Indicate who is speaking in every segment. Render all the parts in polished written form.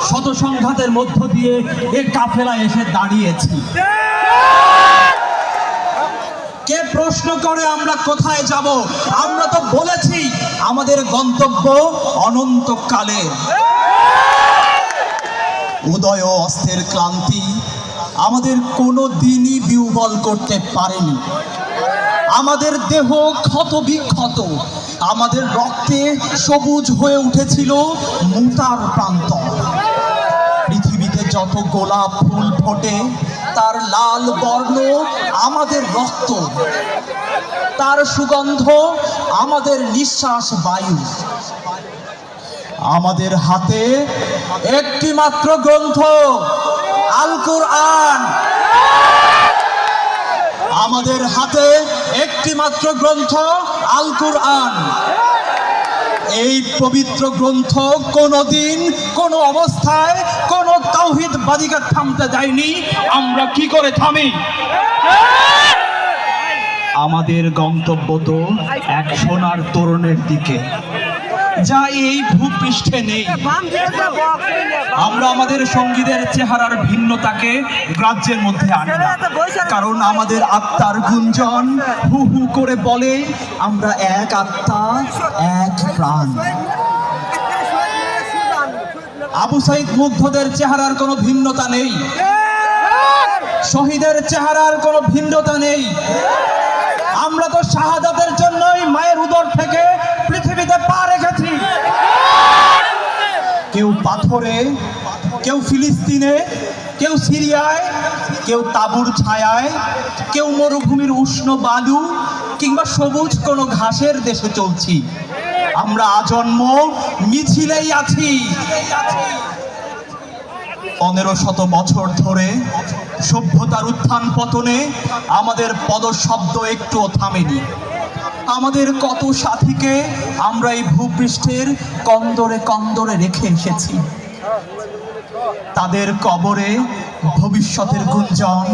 Speaker 1: শত সংঘাতের মধ্য দিয়ে এ কাফেলা এসে দাঁড়িয়েছি। কে প্রশ্ন করে আমরা কোথায় যাব? আমরা তো বলেছি আমাদের গন্তব্য অনন্তকালে। উদয় ও অস্তের ক্লান্তি আমাদের কোনো দিনই বিহ্বল করতে পারেনি। আমাদের দেহ ক্ষত বিক্ষত, আমাদের রক্তে সবুজ হয়ে উঠেছিল মুতার প্রান্তর। পৃথিবীতে যত গোলাপ ফুল ফোটে তার লাল বর্ণ আমাদের রক্ত, তার সুগন্ধ আমাদের নিঃশ্বাস বায়ু। আমাদের হাতে একটি মাত্র গ্রন্থ, আল কুরআন। আমাদের হাতে একটি মাত্র গ্রন্থ, আল কুরআন। এই পবিত্র গ্রন্থ কোনোদিন কোনো অবস্থায় কোনো তাওহীদবাদীকে থামতে দেয়নি। আমরা কি করে থামি? আমাদের গন্তব্য তো এক সোনার তোরণের দিকে, যা এই ভূপৃষ্ঠে নেই। আমরা আমাদের সঙ্গীদের চেহারার ভিন্নতাকে গ্রাহ্যের মধ্যে আনি না, কারণ আমাদের আত্মার গুঞ্জন হু হু করে বলে আমরা এক আত্মা, এক প্রাণ। আবু সাইদ মুগ্ধদের চেহারার কোনো ভিন্নতা নেই, শহীদের চেহারার কোনো ভিন্নতা নেই। আমরা তো শাহাদাতের জন্যই মায়ের উদর থেকে পৃথিবীতে পা রেখেছি। কেউ পাথরে, কেউ ফিলিস্তিনে, কেউ সিরিয়ায়, কেউ তাঁবুর ছায়ায়, কেউ মরুভূমির উষ্ণ বালু কিংবা সবুজ কোনো ঘাসের দেশে চলছি। আমরা আজন্ম মিছিলেই আছি। 1500 বছর ধরে সভ্যতার উত্থান পতনে আমাদের পদশব্দ একটুও থামেনি। আমাদের কত সাথীকে আমরা এই ভূপৃষ্ঠের কন্দরে কন্দরে রেখে এসেছি। তাদের কবরে ভবিষ্যতের গুঞ্জন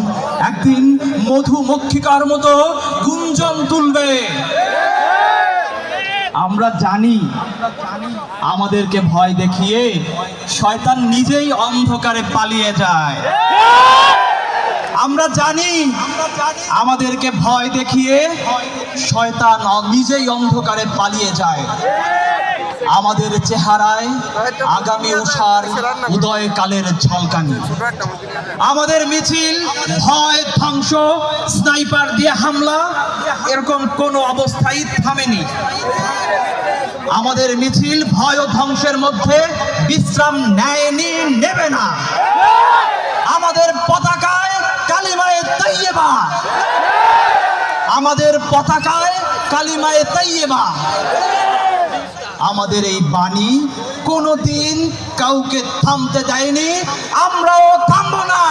Speaker 1: একদিন মধুমক্ষিকার মতো গুঞ্জন তুলবে। আমরা জানি আমাদেরকে ভয় দেখিয়ে শয়তান নিজেই অন্ধকারে পালিয়ে যায়। আমরা জানি আমাদেরকে ভয় দেখিয়ে শয়তান নিজেই অন্ধকারে পালিয়ে যায়। আমাদের চেহারায় আগামী উষার উদয়কালের ঝলকানি। আমাদের মিছিল ভয়, ধ্বংস, স্নাইপার দিয়ে হামলা এরকম কোনো অবস্থায় থামেনি। আমাদের মিছিল ভয় ও ধ্বংসের মধ্যে বিশ্রাম নেয়নি, নেবে না। আমাদের পতাকায় কালিমায়ে তাইয়্যিবা, আমাদের পতাকায় কালিমায়ে তাইয়্যিবা। আমাদের এই বাণী কোনোদিন কাউকে থামতে দেয়নি, আমরাও থামবো না।